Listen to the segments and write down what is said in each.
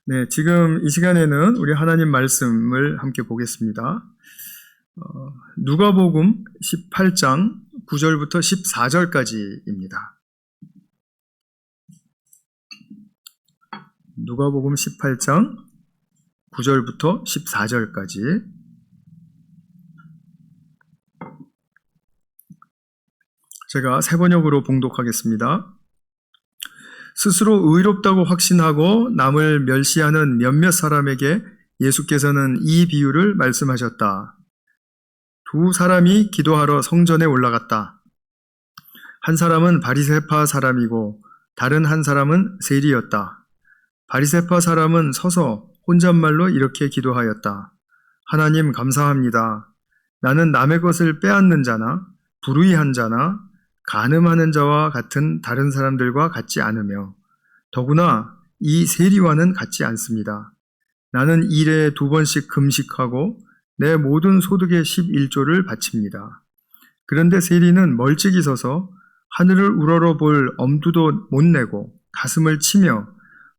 네, 지금 이 시간에는 우리 하나님 말씀을 함께 보겠습니다. 누가복음 18장 9절부터 14절까지입니다. 누가복음 18장 9절부터 14절까지. 제가 세 번역으로 봉독하겠습니다. 스스로 의롭다고 확신하고 남을 멸시하는 몇몇 사람에게 예수께서는 이 비유를 말씀하셨다. 두 사람이 기도하러 성전에 올라갔다. 한 사람은 바리새파 사람이고 다른 한 사람은 세리였다. 바리새파 사람은 서서 혼잣말로 이렇게 기도하였다. 하나님 감사합니다. 나는 남의 것을 빼앗는 자나 불의한 자나 간음하는 자와 같은 다른 사람들과 같지 않으며 더구나 이 세리와는 같지 않습니다. 나는 일에 2번씩 금식하고 내 모든 소득의 11조를 바칩니다. 그런데 세리는 멀찍이 서서 하늘을 우러러 볼 엄두도 못 내고 가슴을 치며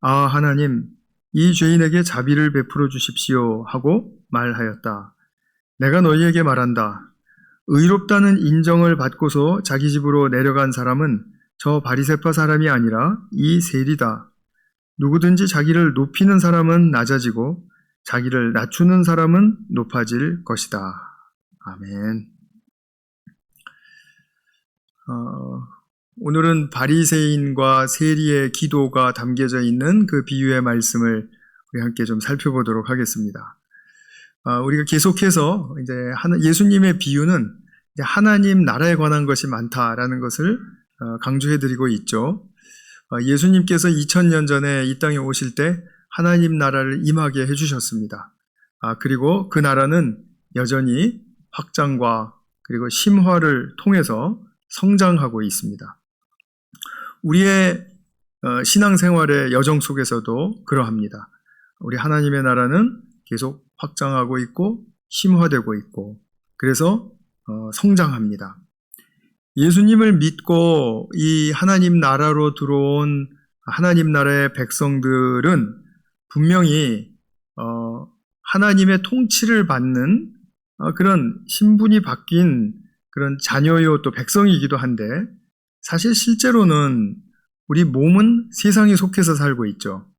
아 하나님 이 죄인에게 자비를 베풀어 주십시오 하고 말하였다. 내가 너희에게 말한다. 의롭다는 인정을 받고서 자기 집으로 내려간 사람은 저 바리새파 사람이 아니라 이 세리다. 누구든지 자기를 높이는 사람은 낮아지고 자기를 낮추는 사람은 높아질 것이다. 아멘. 오늘은 바리새인과 세리의 기도가 담겨져 있는 그 비유의 말씀을 우리 함께 좀 살펴보도록 하겠습니다. 우리가 계속해서 이제 예수님의 비유는 하나님 나라에 관한 것이 많다라는 것을 강조해드리고 있죠. 예수님께서 2000년 전에 이 땅에 오실 때 하나님 나라를 임하게 해주셨습니다. 그리고 그 나라는 여전히 확장과 그리고 심화를 통해서 성장하고 있습니다. 우리의 신앙생활의 여정 속에서도 그러합니다. 우리 하나님의 나라는 계속 확장하고 있고 심화되고 있고 그래서 성장합니다. 예수님을 믿고 이 하나님 나라로 들어온 하나님 나라의 백성들은 분명히 하나님의 통치를 받는 그런 신분이 바뀐 그런 자녀요 또 백성이기도 한데 사실 실제로는 우리 몸은 세상에 속해서 살고 있죠.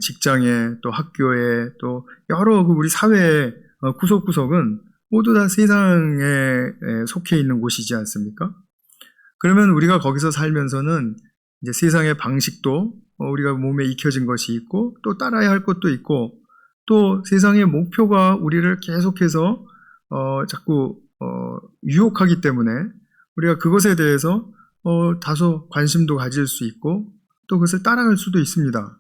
직장에 또 학교에 또 여러 우리 사회의 구석구석은 모두 다 세상에 속해 있는 곳이지 않습니까? 그러면 우리가 거기서 살면서는 이제 세상의 방식도 우리가 몸에 익혀진 것이 있고 또 따라야 할 것도 있고 또 세상의 목표가 우리를 계속해서 자꾸 유혹하기 때문에 우리가 그것에 대해서 다소 관심도 가질 수 있고 또 그것을 따라갈 수도 있습니다.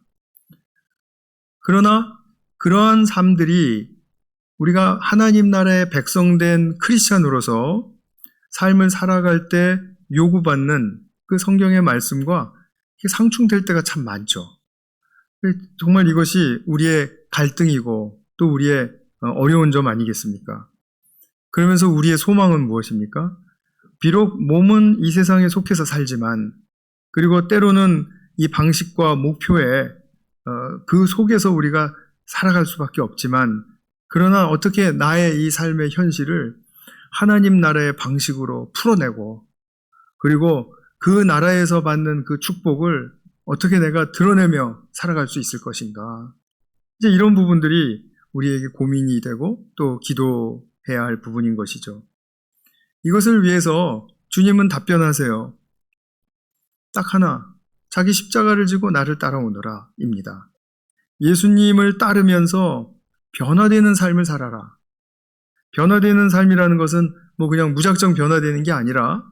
그러나 그러한 삶들이 우리가 하나님 나라의 백성된 크리스찬으로서 삶을 살아갈 때 요구받는 그 성경의 말씀과 상충될 때가 참 많죠. 정말 이것이 우리의 갈등이고 또 우리의 어려운 점 아니겠습니까? 그러면서 우리의 소망은 무엇입니까? 비록 몸은 이 세상에 속해서 살지만 그리고 때로는 이 방식과 목표에 그 속에서 우리가 살아갈 수밖에 없지만 그러나 어떻게 나의 이 삶의 현실을 하나님 나라의 방식으로 풀어내고 그리고 그 나라에서 받는 그 축복을 어떻게 내가 드러내며 살아갈 수 있을 것인가. 이제 이런 부분들이 우리에게 고민이 되고 또 기도해야 할 부분인 것이죠. 이것을 위해서 주님은 답변하세요. 딱 하나, 자기 십자가를 지고 나를 따라오너라 입니다. 예수님을 따르면서 변화되는 삶을 살아라. 변화되는 삶이라는 것은 뭐 그냥 무작정 변화되는 게 아니라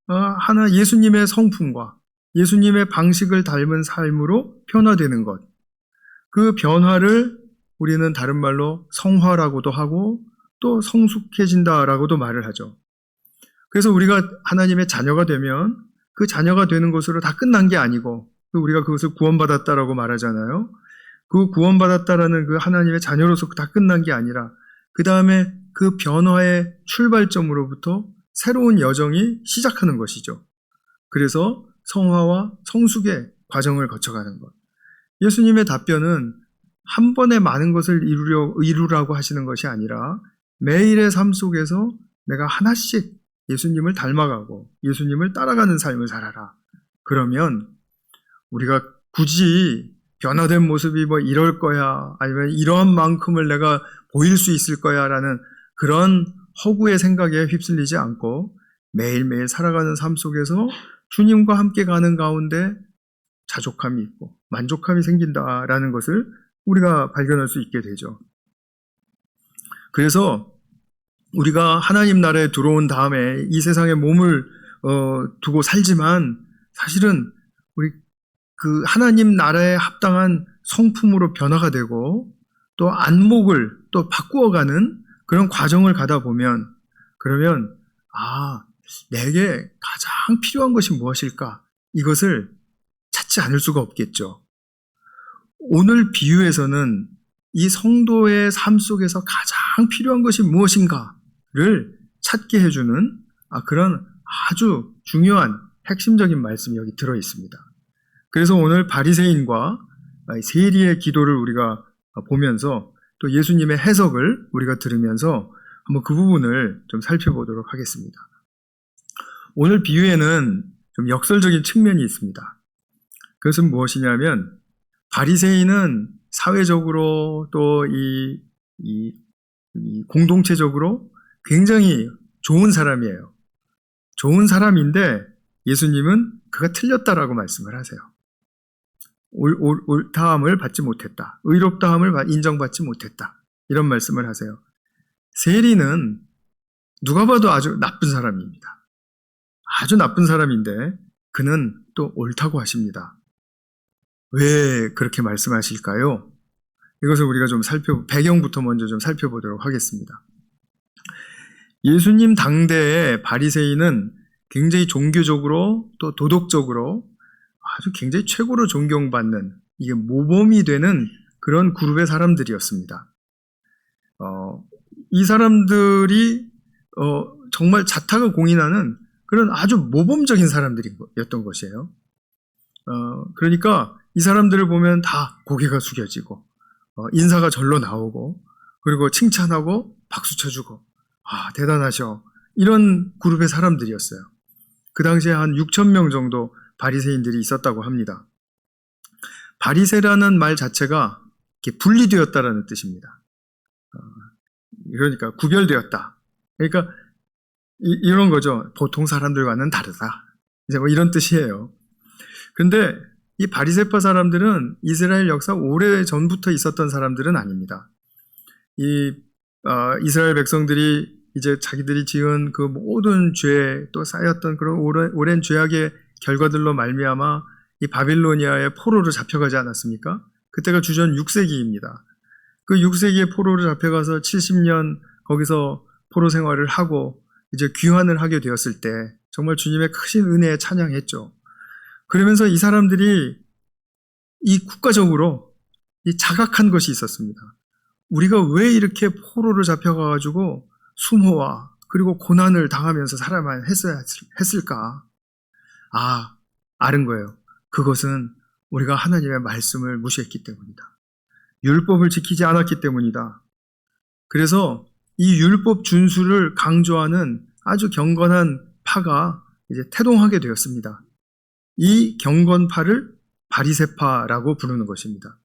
하나 예수님의 성품과 예수님의 방식을 닮은 삶으로 변화되는 것. 그 변화를 우리는 다른 말로 성화라고도 하고 또 성숙해진다라고도 말을 하죠. 그래서 우리가 하나님의 자녀가 되면 그 자녀가 되는 것으로 다 끝난 게 아니고 우리가 그것을 구원받았다라고 말하잖아요. 그 구원받았다라는 그 하나님의 자녀로서 다 끝난 게 아니라 그 다음에 그 변화의 출발점으로부터 새로운 여정이 시작하는 것이죠. 그래서 성화와 성숙의 과정을 거쳐가는 것. 예수님의 답변은 한 번에 많은 것을 이루라고 하시는 것이 아니라 매일의 삶 속에서 내가 하나씩 예수님을 닮아가고 예수님을 따라가는 삶을 살아라. 그러면 우리가 굳이 변화된 모습이 뭐 이럴 거야, 아니면 이러한 만큼을 내가 보일 수 있을 거야 라는 그런 허구의 생각에 휩쓸리지 않고 매일매일 살아가는 삶 속에서 주님과 함께 가는 가운데 자족함이 있고 만족함이 생긴다라는 것을 우리가 발견할 수 있게 되죠. 그래서 우리가 하나님 나라에 들어온 다음에 이 세상에 몸을 두고 살지만 사실은 우리 그 하나님 나라에 합당한 성품으로 변화가 되고 또 안목을 또 바꾸어가는 그런 과정을 가다 보면 그러면 내게 가장 필요한 것이 무엇일까? 이것을 찾지 않을 수가 없겠죠. 오늘 비유에서는 이 성도의 삶 속에서 가장 필요한 것이 무엇인가를 찾게 해주는 그런 아주 중요한 핵심적인 말씀이 여기 들어 있습니다. 그래서 오늘 바리새인과 세리의 기도를 우리가 보면서 또 예수님의 해석을 우리가 들으면서 한번 그 부분을 좀 살펴보도록 하겠습니다. 오늘 비유에는 좀 역설적인 측면이 있습니다. 그것은 무엇이냐면 바리새인은 사회적으로 또 이 공동체적으로 굉장히 좋은 사람이에요. 좋은 사람인데 예수님은 그가 틀렸다라고 말씀을 하세요. 옳다함을 받지 못했다. 의롭다함을 인정받지 못했다. 이런 말씀을 하세요. 세리는 누가 봐도 아주 나쁜 사람입니다. 아주 나쁜 사람인데 그는 또 옳다고 하십니다. 왜 그렇게 말씀하실까요? 이것을 우리가 좀 배경부터 먼저 좀 살펴보도록 하겠습니다. 예수님 당대의 바리새인은 굉장히 종교적으로 또 도덕적으로 아주 굉장히 최고로 존경받는 이게 모범이 되는 그런 그룹의 사람들이었습니다. 이 사람들이 정말 자타가 공인하는 그런 아주 모범적인 사람들이었던 것이에요. 그러니까 이 사람들을 보면 다 고개가 숙여지고 인사가 절로 나오고 그리고 칭찬하고 박수 쳐주고 대단하셔. 이런 그룹의 사람들이었어요. 그 당시에 한 6천 명 정도 바리새인들이 있었다고 합니다. 바리새라는 말 자체가 이렇게 분리되었다라는 뜻입니다. 그러니까 구별되었다. 그러니까 이런 거죠. 보통 사람들과는 다르다. 이제 뭐 이런 뜻이에요. 근데 이 바리새파 사람들은 이스라엘 역사 오래 전부터 있었던 사람들은 아닙니다. 이스라엘 백성들이 이제 자기들이 지은 그 모든 죄 또 쌓였던 그런 오랜 죄악의 결과들로 말미암아 이 바빌로니아의 포로로 잡혀가지 않았습니까? 그때가 주전 6세기입니다. 그 6세기에 포로로 잡혀가서 70년 거기서 포로 생활을 하고 이제 귀환을 하게 되었을 때 정말 주님의 크신 은혜에 찬양했죠. 그러면서 이 사람들이 이 국가적으로 이 자각한 것이 있었습니다. 우리가 왜 이렇게 포로로 잡혀가가지고 수모와 그리고 고난을 당하면서 살아야만 했을까? 아는 거예요. 그것은 우리가 하나님의 말씀을 무시했기 때문이다. 율법을 지키지 않았기 때문이다. 그래서 이 율법 준수를 강조하는 아주 경건한 파가 이제 태동하게 되었습니다. 이 경건파를 바리새파라고 부르는 것입니다.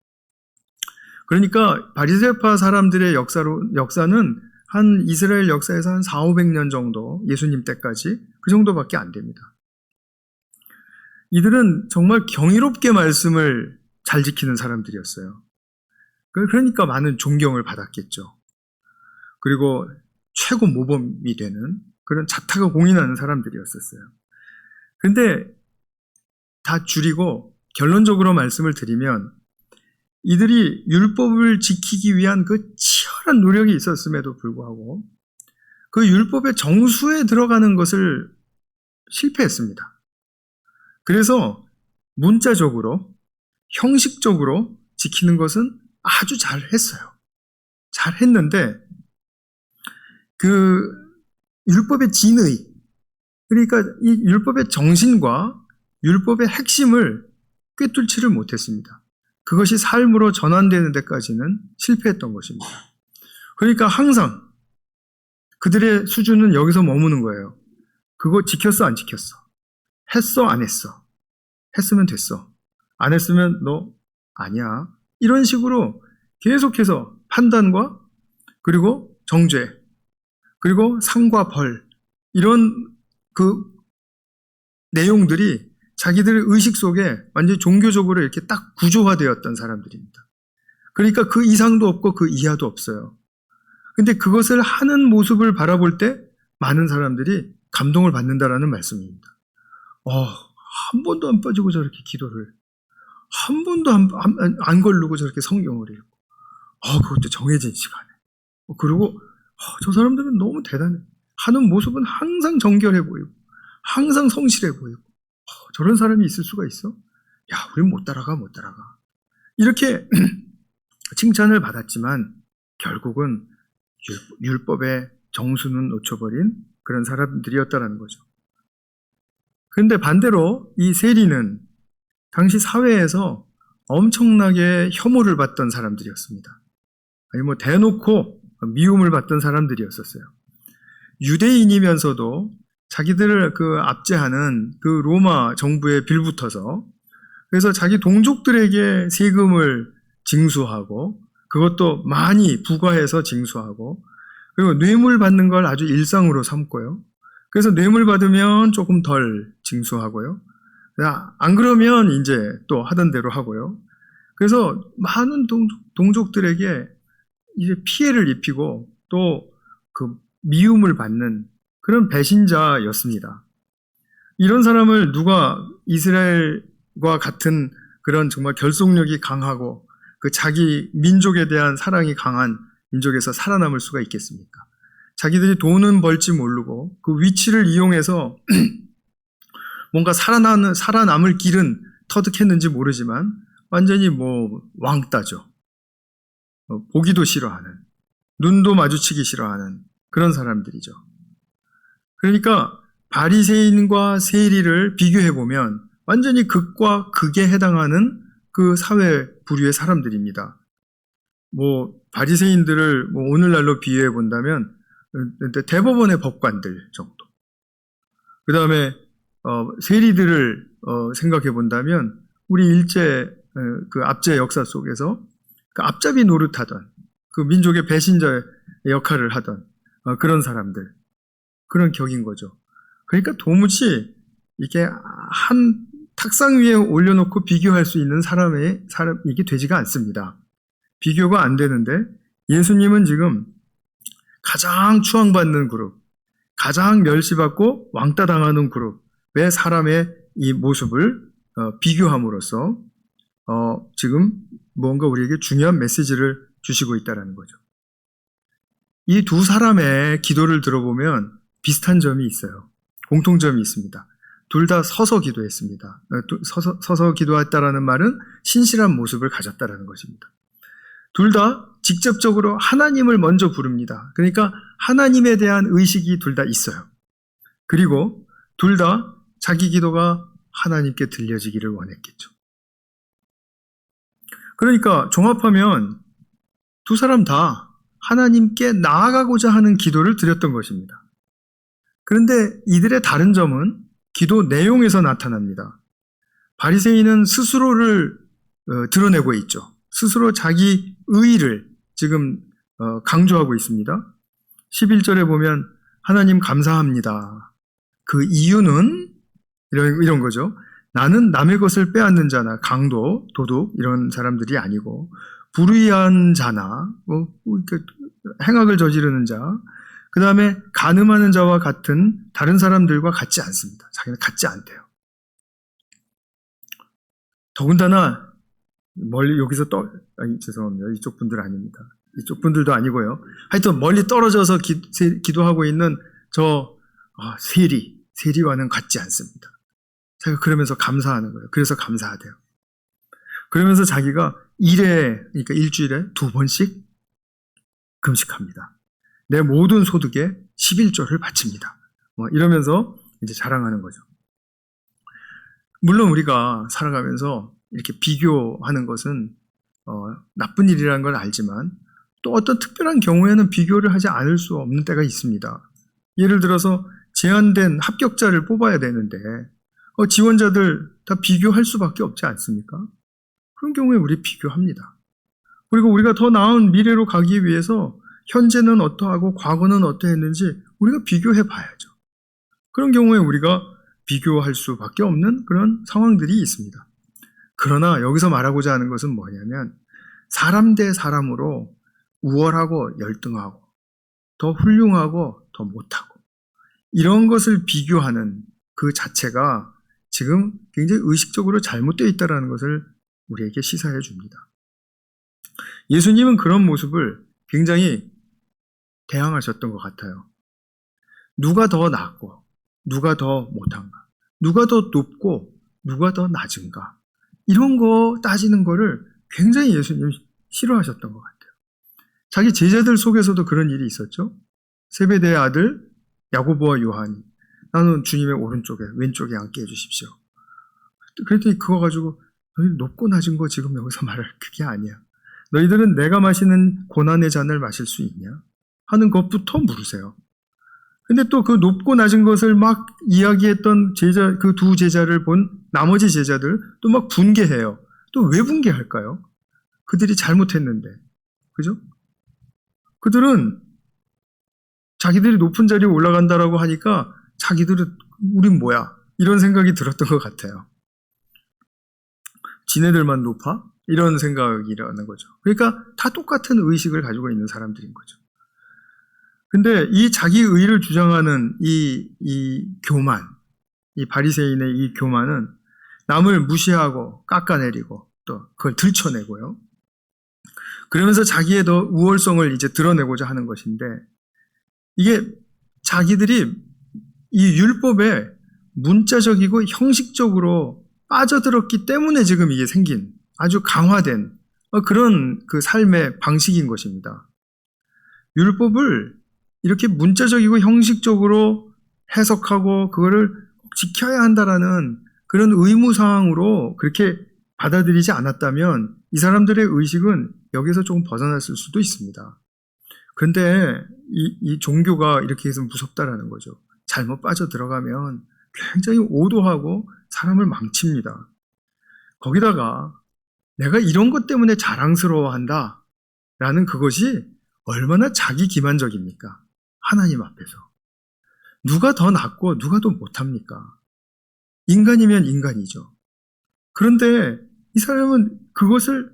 그러니까 바리새파 사람들의 역사는 한 이스라엘 역사에서 한 400~500년 정도, 예수님 때까지 그 정도밖에 안 됩니다. 이들은 정말 경이롭게 말씀을 잘 지키는 사람들이었어요. 그러니까 많은 존경을 받았겠죠. 그리고 최고 모범이 되는 그런 자타가 공인하는 사람들이었었어요. 근데 다 줄이고 결론적으로 말씀을 드리면 이들이 율법을 지키기 위한 그 치열한 노력이 있었음에도 불구하고 그 율법의 정수에 들어가는 것을 실패했습니다. 그래서 문자적으로, 형식적으로 지키는 것은 아주 잘했어요. 잘했는데 그 율법의 진의, 그러니까 이 율법의 정신과 율법의 핵심을 꿰뚫지를 못했습니다. 그것이 삶으로 전환되는 데까지는 실패했던 것입니다. 그러니까 항상 그들의 수준은 여기서 머무는 거예요. 그거 지켰어, 안 지켰어? 했어, 안 했어? 했으면 됐어. 안 했으면 너 아니야. 이런 식으로 계속해서 판단과 그리고 정죄 그리고 상과 벌 이런 그 내용들이 자기들의 의식 속에 완전히 종교적으로 이렇게 딱 구조화되었던 사람들입니다. 그러니까 그 이상도 없고 그 이하도 없어요. 근데 그것을 하는 모습을 바라볼 때 많은 사람들이 감동을 받는다라는 말씀입니다. 한 번도 안 빠지고 저렇게 기도를, 한 번도 안 걸르고 저렇게 성경을 읽고, 그것도 정해진 시간에. 그리고 저 사람들은 너무 대단해. 하는 모습은 항상 정결해 보이고, 항상 성실해 보이고, 저런 사람이 있을 수가 있어? 야, 우린 못 따라가. 이렇게 칭찬을 받았지만 결국은 율법의 정수는 놓쳐버린 그런 사람들이었다는 거죠. 그런데 반대로 이 세리는 당시 사회에서 엄청나게 혐오를 받던 사람들이었습니다. 아니 대놓고 미움을 받던 사람들이었었어요. 유대인이면서도 자기들을 압제하는 그 로마 정부에 빌붙어서 그래서 자기 동족들에게 세금을 징수하고 그것도 많이 부과해서 징수하고 그리고 뇌물 받는 걸 아주 일상으로 삼고요. 그래서 뇌물 받으면 조금 덜 징수하고요. 안 그러면 이제 또 하던 대로 하고요. 그래서 많은 동족들에게 이제 피해를 입히고 또 그 미움을 받는 그런 배신자였습니다. 이런 사람을 누가 이스라엘과 같은 그런 정말 결속력이 강하고 그 자기 민족에 대한 사랑이 강한 민족에서 살아남을 수가 있겠습니까? 자기들이 돈은 벌지 모르고 그 위치를 이용해서 뭔가 살아남을 길은 터득했는지 모르지만 완전히 왕따죠. 보기도 싫어하는, 눈도 마주치기 싫어하는 그런 사람들이죠. 그러니까 바리새인과 세리를 비교해 보면 완전히 극과 극에 해당하는 그 사회 부류의 사람들입니다. 바리새인들을 오늘날로 비유해 본다면 대법원의 법관들 정도. 그 다음에 세리들을 생각해 본다면 우리 일제 그 압제 역사 속에서 그 앞잡이 노릇하던 그 민족의 배신자의 역할을 하던 그런 사람들, 그런 격인 거죠. 그러니까 도무지 이게 한 탁상 위에 올려놓고 비교할 수 있는 이게 되지가 않습니다. 비교가 안 되는데 예수님은 지금 가장 추앙받는 그룹, 가장 멸시받고 왕따 당하는 그룹의 사람의 이 모습을 비교함으로써 지금 뭔가 우리에게 중요한 메시지를 주시고 있다는 거죠. 이 두 사람의 기도를 들어보면 비슷한 점이 있어요. 공통점이 있습니다. 둘 다 서서 기도했습니다. 서서 기도했다라는 말은 신실한 모습을 가졌다라는 것입니다. 둘 다 직접적으로 하나님을 먼저 부릅니다. 그러니까 하나님에 대한 의식이 둘 다 있어요. 그리고 둘 다 자기 기도가 하나님께 들려지기를 원했겠죠. 그러니까 종합하면 두 사람 다 하나님께 나아가고자 하는 기도를 드렸던 것입니다. 그런데 이들의 다른 점은 기도 내용에서 나타납니다. 바리새인은 스스로를 드러내고 있죠. 스스로 자기 의의를 지금 강조하고 있습니다. 11절에 보면 하나님 감사합니다. 그 이유는 이런 거죠. 나는 남의 것을 빼앗는 자나 강도, 도둑 이런 사람들이 아니고 불의한 자나 행악을 저지르는 자, 그 다음에 간음하는 자와 같은 다른 사람들과 같지 않습니다. 자기는 같지 않대요. 더군다나 멀리 여기서 죄송합니다. 이쪽 분들 아닙니다. 이쪽 분들도 아니고요. 하여튼 멀리 떨어져서 기도하고 있는 세리와는 같지 않습니다. 자기가 그러면서 감사하는 거예요. 그래서 감사하대요. 그러면서 자기가 그러니까 일주일에 2번씩 금식합니다. 내 모든 소득에 11조를 바칩니다. 이러면서 이제 자랑하는 거죠. 물론 우리가 살아가면서 이렇게 비교하는 것은 나쁜 일이라는 걸 알지만 또 어떤 특별한 경우에는 비교를 하지 않을 수 없는 때가 있습니다. 예를 들어서 제한된 합격자를 뽑아야 되는데 지원자들 다 비교할 수밖에 없지 않습니까? 그런 경우에 우리 비교합니다. 그리고 우리가 더 나은 미래로 가기 위해서 현재는 어떠하고 과거는 어떠했는지 우리가 비교해 봐야죠. 그런 경우에 우리가 비교할 수밖에 없는 그런 상황들이 있습니다. 그러나 여기서 말하고자 하는 것은 뭐냐면 사람 대 사람으로 우월하고 열등하고 더 훌륭하고 더 못하고 이런 것을 비교하는 그 자체가 지금 굉장히 의식적으로 잘못되어 있다는 것을 우리에게 시사해 줍니다. 예수님은 그런 모습을 굉장히 대항하셨던 것 같아요. 누가 더 낫고 누가 더 못한가, 누가 더 높고 누가 더 낮은가 이런 거 따지는 거를 굉장히 예수님이 싫어하셨던 것 같아요. 자기 제자들 속에서도 그런 일이 있었죠. 세베대의 아들 야고보와 요한이 나는 주님의 오른쪽에 왼쪽에 앉게 해주십시오. 그랬더니 그거 가지고 너희 높고 낮은 거 지금 여기서 말할 그게 아니야. 너희들은 내가 마시는 고난의 잔을 마실 수 있냐? 하는 것부터 물으세요. 근데 또 그 높고 낮은 것을 막 이야기했던 제자, 그 두 제자를 본 나머지 제자들 또 막 분개해요. 또 왜 분개할까요? 그들이 잘못했는데. 그죠? 그들은 자기들이 높은 자리에 올라간다라고 하니까 자기들은 우린 뭐야? 이런 생각이 들었던 것 같아요. 지네들만 높아? 이런 생각이라는 거죠. 그러니까 다 똑같은 의식을 가지고 있는 사람들인 거죠. 근데 이 자기 의를 주장하는 이 교만, 이 바리새인의 이 교만은 남을 무시하고 깎아내리고 또 그걸 들춰내고요. 그러면서 자기의 더 우월성을 이제 드러내고자 하는 것인데 이게 자기들이 이 율법에 문자적이고 형식적으로 빠져들었기 때문에 지금 이게 생긴 아주 강화된 그런 그 삶의 방식인 것입니다. 율법을 이렇게 문자적이고 형식적으로 해석하고 그거를 지켜야 한다라는 그런 의무사항으로 그렇게 받아들이지 않았다면 이 사람들의 의식은 여기서 조금 벗어났을 수도 있습니다. 그런데 이 종교가 이렇게 해서 무섭다라는 거죠. 잘못 빠져들어가면 굉장히 오도하고 사람을 망칩니다. 거기다가 내가 이런 것 때문에 자랑스러워한다 라는 그것이 얼마나 자기 기만적입니까? 하나님 앞에서. 누가 더 낫고 누가 더 못합니까? 인간이면 인간이죠. 그런데 이 사람은 그것을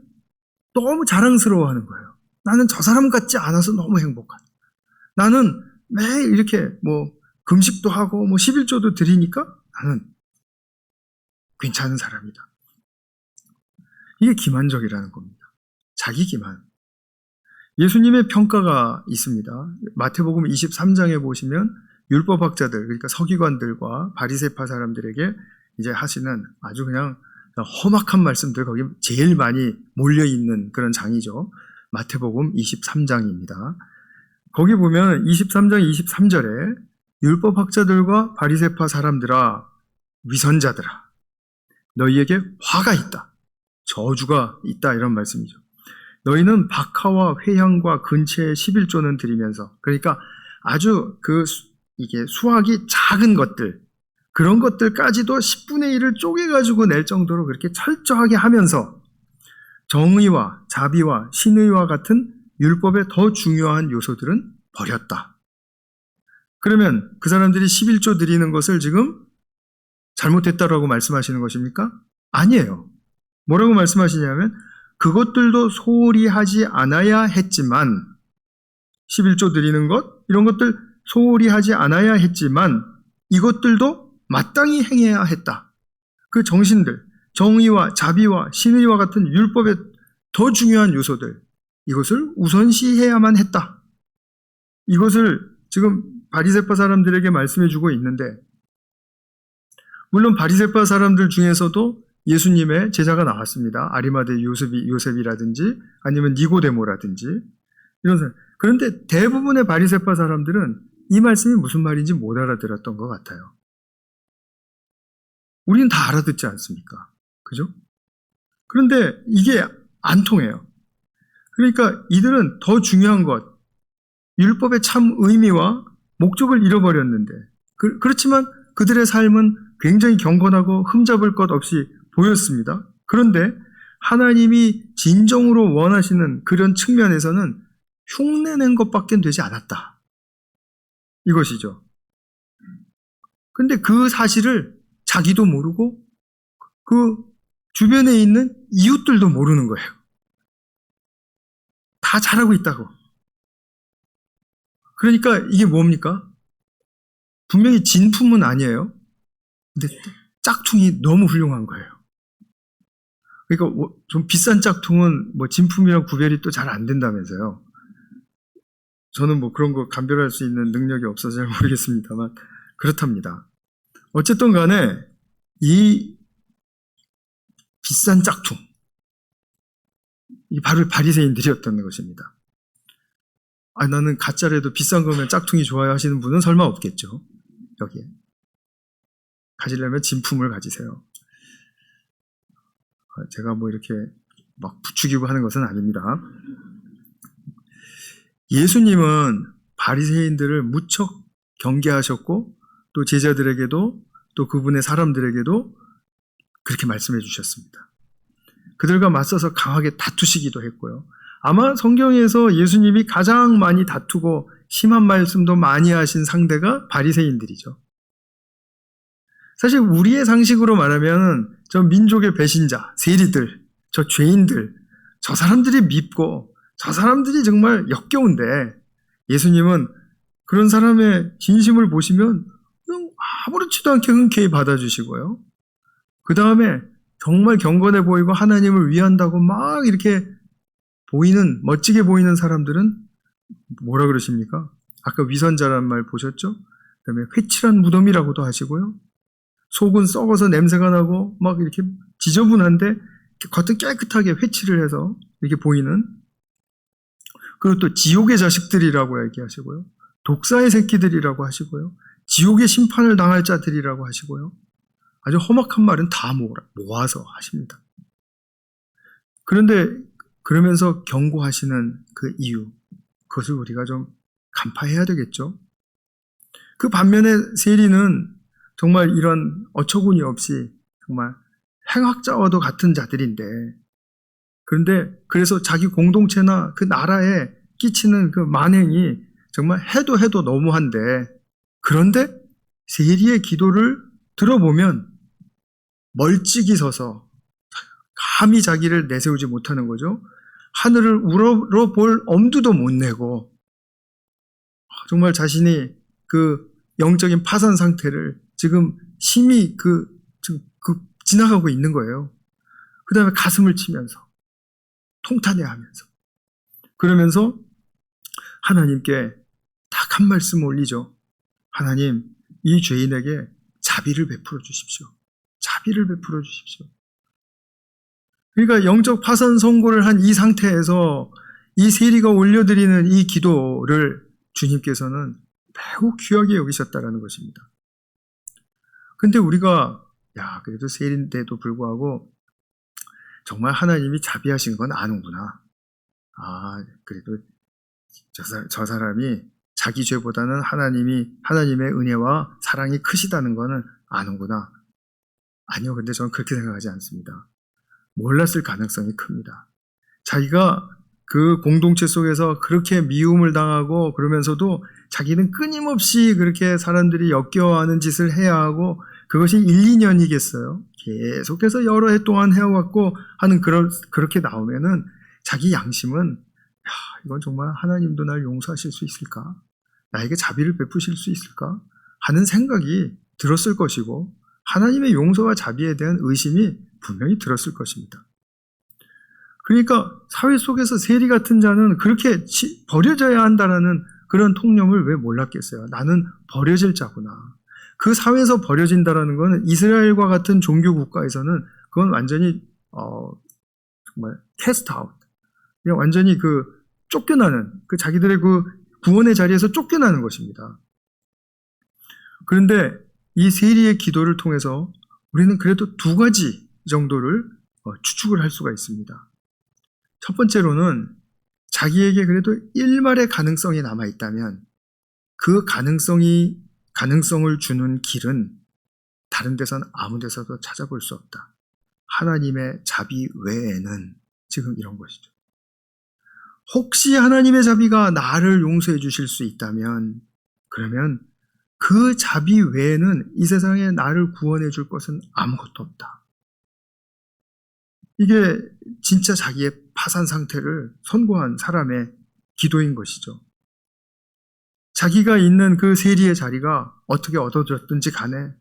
너무 자랑스러워하는 거예요. 나는 저 사람 같지 않아서 너무 행복하다. 나는 매일 이렇게 금식도 하고 11조도 드리니까 나는 괜찮은 사람이다. 이게 기만적이라는 겁니다. 자기 기만. 예수님의 평가가 있습니다. 마태복음 23장에 보시면 율법학자들, 그러니까 서기관들과 바리새파 사람들에게 이제 하시는 아주 그냥 험악한 말씀들 거기 제일 많이 몰려있는 그런 장이죠. 마태복음 23장입니다. 거기 보면 23장 23절에 율법학자들과 바리새파 사람들아 위선자들아 너희에게 화가 있다. 저주가 있다 이런 말씀이죠. 너희는 박하와 회향과 근체의 11조는 드리면서 그러니까 아주 이게 수확이 작은 것들 그런 것들까지도 10분의 1을 쪼개가지고 낼 정도로 그렇게 철저하게 하면서 정의와 자비와 신의와 같은 율법의 더 중요한 요소들은 버렸다. 그러면 그 사람들이 11조 드리는 것을 지금 잘못했다라고 말씀하시는 것입니까? 아니에요. 뭐라고 말씀하시냐면 그것들도 소홀히 하지 않아야 했지만 11조 드리는 것 이런 것들 소홀히 하지 않아야 했지만 이것들도 마땅히 행해야 했다. 그 정신들, 정의와 자비와 신의와 같은 율법의 더 중요한 요소들 이것을 우선시해야만 했다. 이것을 지금 바리새파 사람들에게 말씀해 주고 있는데 물론 바리새파 사람들 중에서도 예수님의 제자가 나왔습니다. 아리마대 요셉이라든지 아니면 니고데모라든지 이런 사람. 그런데 대부분의 바리새파 사람들은 이 말씀이 무슨 말인지 못 알아들었던 것 같아요. 우리는 다 알아듣지 않습니까? 그죠? 그런데 이게 안 통해요. 그러니까 이들은 더 중요한 것, 율법의 참 의미와 목적을 잃어버렸는데, 그렇지만 그들의 삶은 굉장히 경건하고 흠잡을 것 없이 보였습니다. 그런데 하나님이 진정으로 원하시는 그런 측면에서는 흉내낸 것밖에 되지 않았다. 이것이죠. 근데 그 사실을 자기도 모르고 그 주변에 있는 이웃들도 모르는 거예요. 다 잘하고 있다고. 그러니까 이게 뭡니까? 분명히 진품은 아니에요. 근데 짝퉁이 너무 훌륭한 거예요. 그러니까 좀 비싼 짝퉁은 뭐 진품이랑 구별이 또 잘 안 된다면서요. 저는 뭐 그런 거 감별할 수 있는 능력이 없어서 잘 모르겠습니다만 그렇답니다. 어쨌든 간에 이 비싼 짝퉁, 이 바로 바리새인들이었던 것입니다. 나는 가짜라도 비싼 거면 짝퉁이 좋아요 하시는 분은 설마 없겠죠. 여기에. 가지려면 진품을 가지세요. 제가 뭐 이렇게 막 부추기고 하는 것은 아닙니다. 예수님은 바리새인들을 무척 경계하셨고 또 제자들에게도 또 그분의 사람들에게도 그렇게 말씀해 주셨습니다. 그들과 맞서서 강하게 다투시기도 했고요. 아마 성경에서 예수님이 가장 많이 다투고 심한 말씀도 많이 하신 상대가 바리새인들이죠. 사실 우리의 상식으로 말하면 저 민족의 배신자, 세리들, 저 죄인들, 저 사람들이 밉고 저 사람들이 정말 역겨운데 예수님은 그런 사람의 진심을 보시면 그냥 아무렇지도 않게 흔쾌히 받아주시고요. 그 다음에 정말 경건해 보이고 하나님을 위한다고 막 이렇게 보이는, 멋지게 보이는 사람들은 뭐라 그러십니까? 아까 위선자란 말 보셨죠? 그 다음에 회칠한 무덤이라고도 하시고요. 속은 썩어서 냄새가 나고 막 이렇게 지저분한데 겉은 깨끗하게 회칠을 해서 이렇게 보이는, 그리고 또 지옥의 자식들이라고 얘기하시고요. 독사의 새끼들이라고 하시고요. 지옥의 심판을 당할 자들이라고 하시고요. 아주 험악한 말은 다 모아서 하십니다. 그런데 그러면서 경고하시는 그 이유, 그것을 우리가 좀 간파해야 되겠죠. 그 반면에 세리는 정말 이런 어처구니 없이 정말 행악자와도 같은 자들인데, 그런데 그래서 자기 공동체나 그 나라에 끼치는 그 만행이 정말 해도 너무한데, 그런데 세리의 기도를 들어보면 멀찍이 서서 감히 자기를 내세우지 못하는 거죠. 하늘을 우러볼 엄두도 못 내고 정말 자신이 그 영적인 파산 상태를 지금 심히 지나가고 있는 거예요. 그 다음에 가슴을 치면서 통탄해하면서 그러면서 하나님께 딱 한 말씀 올리죠. 하나님, 이 죄인에게 자비를 베풀어 주십시오. 자비를 베풀어 주십시오. 그러니까 영적 파산 선고를 한 이 상태에서 이 세리가 올려드리는 이 기도를 주님께서는 매우 귀하게 여기셨다라는 것입니다. 근데 우리가 그래도 세리인데도 불구하고 정말 하나님이 자비하신 건 아는구나. 그래도 저 사람이 자기 죄보다는 하나님의 은혜와 사랑이 크시다는 거는 아는구나. 아니요, 근데 저는 그렇게 생각하지 않습니다. 몰랐을 가능성이 큽니다. 자기가 그 공동체 속에서 그렇게 미움을 당하고 그러면서도 자기는 끊임없이 그렇게 사람들이 역겨워하는 짓을 해야 하고 그것이 1, 2년이겠어요. 계속해서 여러 해 동안 해왔고 하는 그렇게 나오면은 자기 양심은 이건 정말 하나님도 날 용서하실 수 있을까? 나에게 자비를 베푸실 수 있을까? 하는 생각이 들었을 것이고 하나님의 용서와 자비에 대한 의심이 분명히 들었을 것입니다. 그러니까 사회 속에서 세리 같은 자는 그렇게 버려져야 한다는 그런 통념을 왜 몰랐겠어요? 나는 버려질 자구나. 그 사회에서 버려진다는 것은 이스라엘과 같은 종교 국가에서는 그건 완전히 정말 캐스트 아웃, 그냥 완전히 쫓겨나는, 자기들의 구원의 자리에서 쫓겨나는 것입니다. 그런데 이 세리의 기도를 통해서 우리는 그래도 두 가지 정도를 추측을 할 수가 있습니다. 첫 번째로는 자기에게 그래도 일말의 가능성이 남아있다면 그 가능성을 주는 길은 다른 데선 아무 데서도 찾아볼 수 없다. 하나님의 자비 외에는 지금 이런 것이죠. 혹시 하나님의 자비가 나를 용서해 주실 수 있다면 그러면 그 자비 외에는 이 세상에 나를 구원해 줄 것은 아무것도 없다. 이게 진짜 자기의 파산 상태를 선고한 사람의 기도인 것이죠. 자기가 있는 그 세리의 자리가 어떻게 얻어졌든지 간에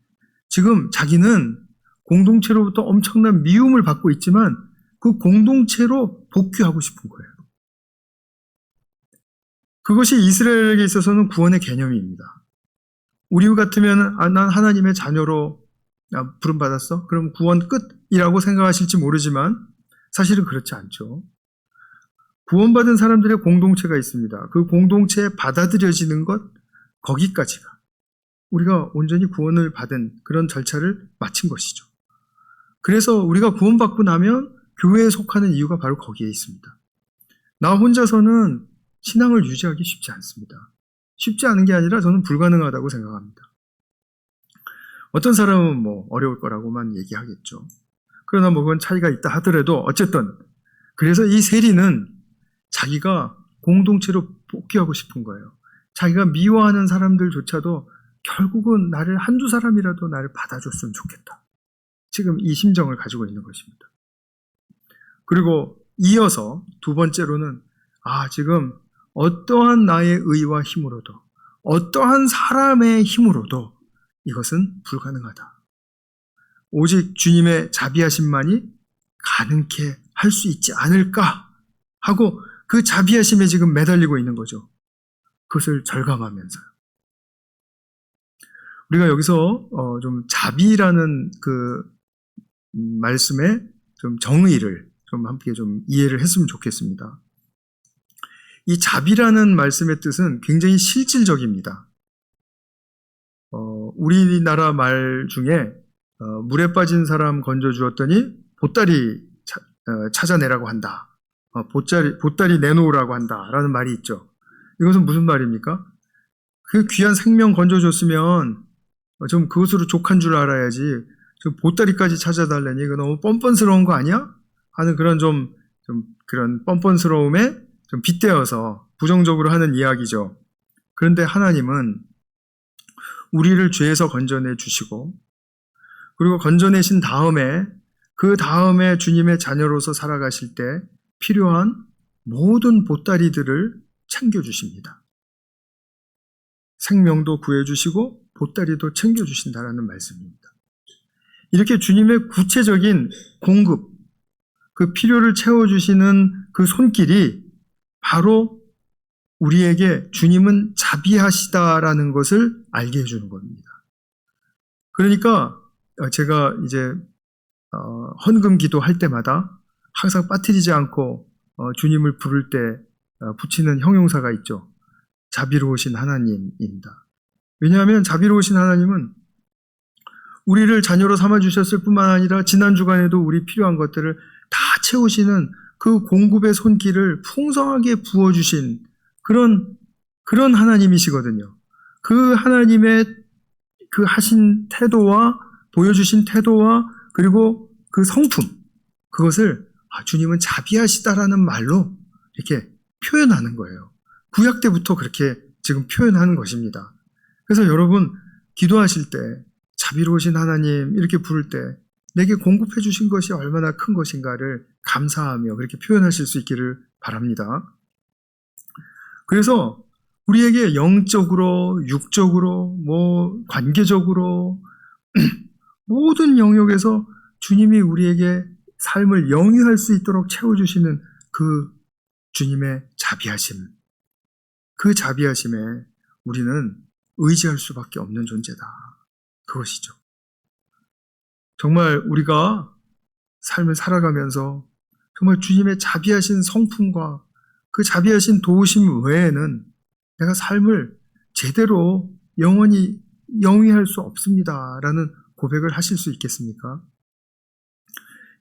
지금 자기는 공동체로부터 엄청난 미움을 받고 있지만 그 공동체로 복귀하고 싶은 거예요. 그것이 이스라엘에게 있어서는 구원의 개념입니다. 우리 같으면 난 하나님의 자녀로 부름받았어? 그럼 구원 끝이라고 생각하실지 모르지만 사실은 그렇지 않죠. 구원받은 사람들의 공동체가 있습니다. 그 공동체에 받아들여지는 것, 거기까지가 우리가 온전히 구원을 받은 그런 절차를 마친 것이죠. 그래서 우리가 구원받고 나면 교회에 속하는 이유가 바로 거기에 있습니다. 나 혼자서는 신앙을 유지하기 쉽지 않습니다. 쉽지 않은 게 아니라 저는 불가능하다고 생각합니다. 어떤 사람은 어려울 거라고만 얘기하겠죠. 그러나 그건 차이가 있다 하더라도 어쨌든 그래서 이 세리는 자기가 공동체로 복귀하고 싶은 거예요. 자기가 미워하는 사람들조차도 결국은 나를 한두 사람이라도 나를 받아줬으면 좋겠다. 지금 이 심정을 가지고 있는 것입니다. 그리고 이어서 두 번째로는 지금 어떠한 나의 의와 힘으로도 어떠한 사람의 힘으로도 이것은 불가능하다. 오직 주님의 자비하심만이 가능케 할 수 있지 않을까 하고 그 자비하심에 지금 매달리고 있는 거죠. 그것을 절감하면서요. 우리가 여기서 좀 자비라는 그 말씀의 좀 정의를 좀 함께 좀 이해를 했으면 좋겠습니다. 이 자비라는 말씀의 뜻은 굉장히 실질적입니다. 우리나라 말 중에 물에 빠진 사람 건져주었더니 보따리 찾아내라고 한다. 보따리 내놓으라고 한다라는 말이 있죠. 이것은 무슨 말입니까? 그 귀한 생명 건져줬으면 좀 그것으로 족한 줄 알아야지. 좀 보따리까지 찾아달라니 이거 너무 뻔뻔스러운 거 아니야? 하는 그런 좀 그런 뻔뻔스러움에 좀 빗대어서 부정적으로 하는 이야기죠. 그런데 하나님은 우리를 죄에서 건져내 주시고 그리고 건져내신 다음에 그 다음에 주님의 자녀로서 살아가실 때 필요한 모든 보따리들을 챙겨주십니다. 생명도 구해주시고 보따리도 챙겨주신다는 말씀입니다. 이렇게 주님의 구체적인 공급, 그 필요를 채워주시는 그 손길이 바로 우리에게 주님은 자비하시다라는 것을 알게 해주는 겁니다. 그러니까 제가 이제 헌금 기도할 때마다 항상 빠뜨리지 않고 주님을 부를 때 붙이는 형용사가 있죠. 자비로우신 하나님입니다. 왜냐하면 자비로우신 하나님은 우리를 자녀로 삼아주셨을 뿐만 아니라 지난 주간에도 우리 필요한 것들을 다 채우시는 그 공급의 손길을 풍성하게 부어주신 그런 하나님이시거든요. 그 하나님의 그 하신 태도와 보여주신 태도와 그리고 그 성품, 그것을 주님은 자비하시다라는 말로 이렇게 표현하는 거예요. 구약 때부터 그렇게 지금 표현하는 것입니다. 그래서 여러분 기도하실 때 자비로우신 하나님 이렇게 부를 때 내게 공급해 주신 것이 얼마나 큰 것인가를 감사하며 그렇게 표현하실 수 있기를 바랍니다. 그래서 우리에게 영적으로, 육적으로, 관계적으로 모든 영역에서 주님이 우리에게 삶을 영위할 수 있도록 채워주시는 그 주님의 자비하심, 그 자비하심에 우리는 의지할 수밖에 없는 존재다. 그것이죠. 정말 우리가 삶을 살아가면서 정말 주님의 자비하신 성품과 그 자비하신 도우심 외에는 내가 삶을 제대로 영원히 영위할 수 없습니다. 라는 고백을 하실 수 있겠습니까?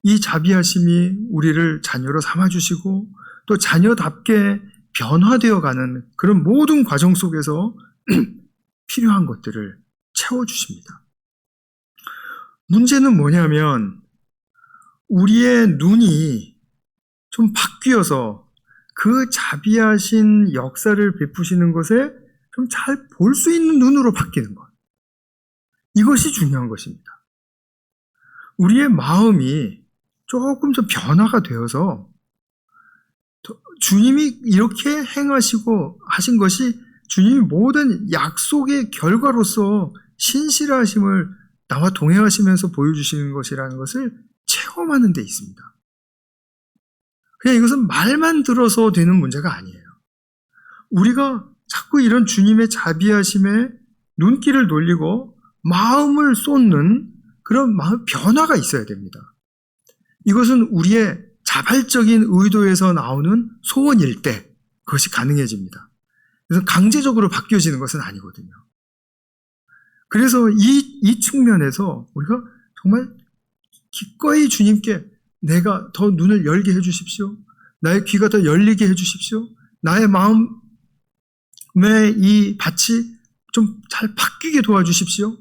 이 자비하심이 우리를 자녀로 삼아주시고 또 자녀답게 변화되어가는 그런 모든 과정 속에서 필요한 것들을 채워주십니다. 문제는 뭐냐면 우리의 눈이 좀 바뀌어서 그 자비하신 역사를 베푸시는 것에 좀 잘 볼 수 있는 눈으로 바뀌는 것. 이것이 중요한 것입니다. 우리의 마음이 조금 더 변화가 되어서 주님이 이렇게 행하시고 하신 것이 주님이 모든 약속의 결과로서 신실하심을 나와 동행하시면서 보여주시는 것이라는 것을 체험하는 데 있습니다. 그냥 이것은 말만 들어서 되는 문제가 아니에요. 우리가 자꾸 이런 주님의 자비하심에 눈길을 돌리고 마음을 쏟는 그런 마음 변화가 있어야 됩니다. 이것은 우리의 자발적인 의도에서 나오는 소원일 때 그것이 가능해집니다. 그래서 강제적으로 바뀌어지는 것은 아니거든요. 그래서 이 측면에서 우리가 정말 기꺼이 주님께 내가 더 눈을 열게 해주십시오. 나의 귀가 더 열리게 해주십시오. 나의 마음의 이 밭이 좀 잘 바뀌게 도와주십시오.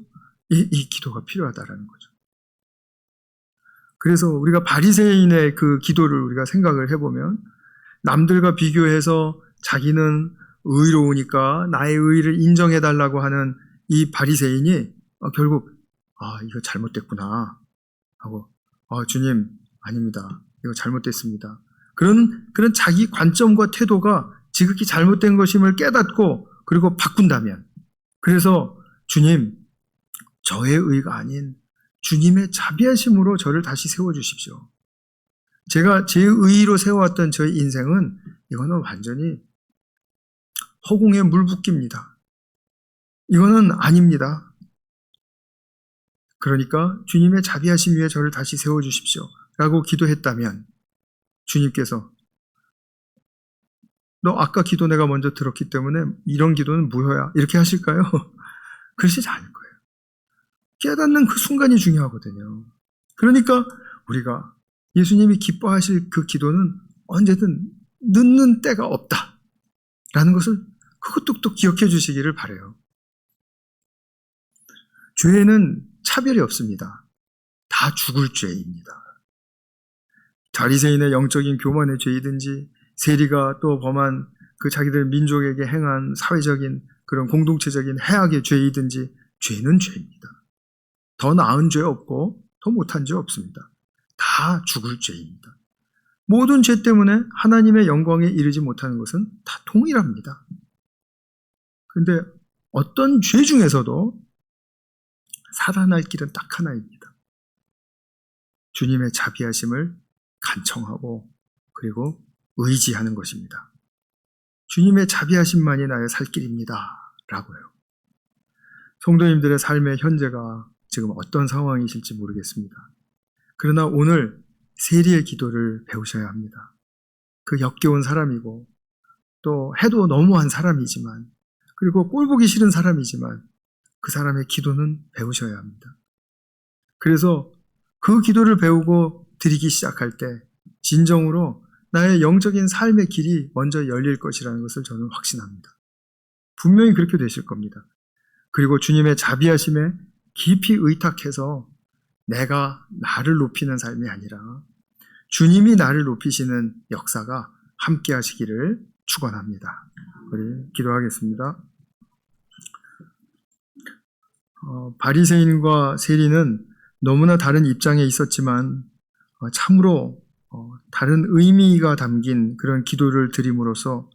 이 기도가 필요하다라는 거죠. 그래서 우리가 바리새인의 그 기도를 우리가 생각을 해보면 남들과 비교해서 자기는 의로우니까 나의 의를 인정해달라고 하는 이 바리새인이 결국 이거 잘못됐구나 하고 주님 아닙니다. 이거 잘못됐습니다. 그런 자기 관점과 태도가 지극히 잘못된 것임을 깨닫고 그리고 바꾼다면 그래서 주님 저의 의가 아닌 주님의 자비하심으로 저를 다시 세워주십시오. 제가 제 의로 세워왔던 저의 인생은 이거는 완전히 허공에 물 붓기입니다. 이거는 아닙니다. 그러니까 주님의 자비하심 위에 저를 다시 세워주십시오. 라고 기도했다면 주님께서 너 아까 기도 내가 먼저 들었기 때문에 이런 기도는 무효야. 이렇게 하실까요? 그러시지 않을 거예요. 깨닫는 그 순간이 중요하거든요. 그러니까 우리가 예수님이 기뻐하실 그 기도는 언제든 늦는 때가 없다. 라는 것을 그것도 또 기억해 주시기를 바라요. 죄는 차별이 없습니다. 다 죽을 죄입니다. 바리새인의 영적인 교만의 죄이든지 세리가 또 범한 그 자기들 민족에게 행한 사회적인 그런 공동체적인 해악의 죄이든지 죄는 죄입니다. 더 나은 죄 없고 더 못한 죄 없습니다. 다 죽을 죄입니다. 모든 죄 때문에 하나님의 영광에 이르지 못하는 것은 다 동일합니다. 그런데 어떤 죄 중에서도 살아날 길은 딱 하나입니다. 주님의 자비하심을 간청하고 그리고 의지하는 것입니다. 주님의 자비하심만이 나의 살 길입니다. 라고요. 성도님들의 삶의 현재가 지금 어떤 상황이실지 모르겠습니다. 그러나 오늘 세리의 기도를 배우셔야 합니다. 그 역겨운 사람이고 또 해도 너무한 사람이지만 그리고 꼴보기 싫은 사람이지만 그 사람의 기도는 배우셔야 합니다. 그래서 그 기도를 배우고 드리기 시작할 때 진정으로 나의 영적인 삶의 길이 먼저 열릴 것이라는 것을 저는 확신합니다. 분명히 그렇게 되실 겁니다. 그리고 주님의 자비하심에 깊이 의탁해서 내가 나를 높이는 삶이 아니라 주님이 나를 높이시는 역사가 함께 하시기를 축원합니다. 우리 기도하겠습니다. 바리새인과 세리는 너무나 다른 입장에 있었지만 참으로 다른 의미가 담긴 그런 기도를 드림으로써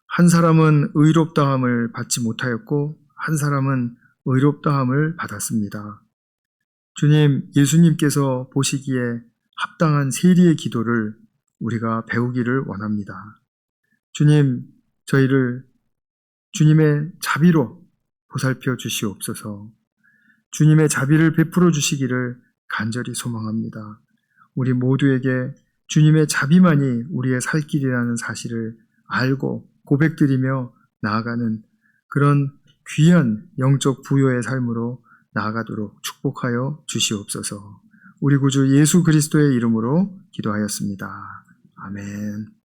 한 사람은 의롭다함을 받지 못하였고 한 사람은 의롭다함을 받았습니다. 주님, 예수님께서 보시기에 합당한 세리의 기도를 우리가 배우기를 원합니다. 주님, 저희를 주님의 자비로 보살펴 주시옵소서. 주님의 자비를 베풀어 주시기를 간절히 소망합니다. 우리 모두에게 주님의 자비만이 우리의 살 길이라는 사실을 알고 고백드리며 나아가는 그런 귀한 영적 부요의 삶으로 나아가도록 축복하여 주시옵소서. 우리 구주 예수 그리스도의 이름으로 기도하였습니다. 아멘.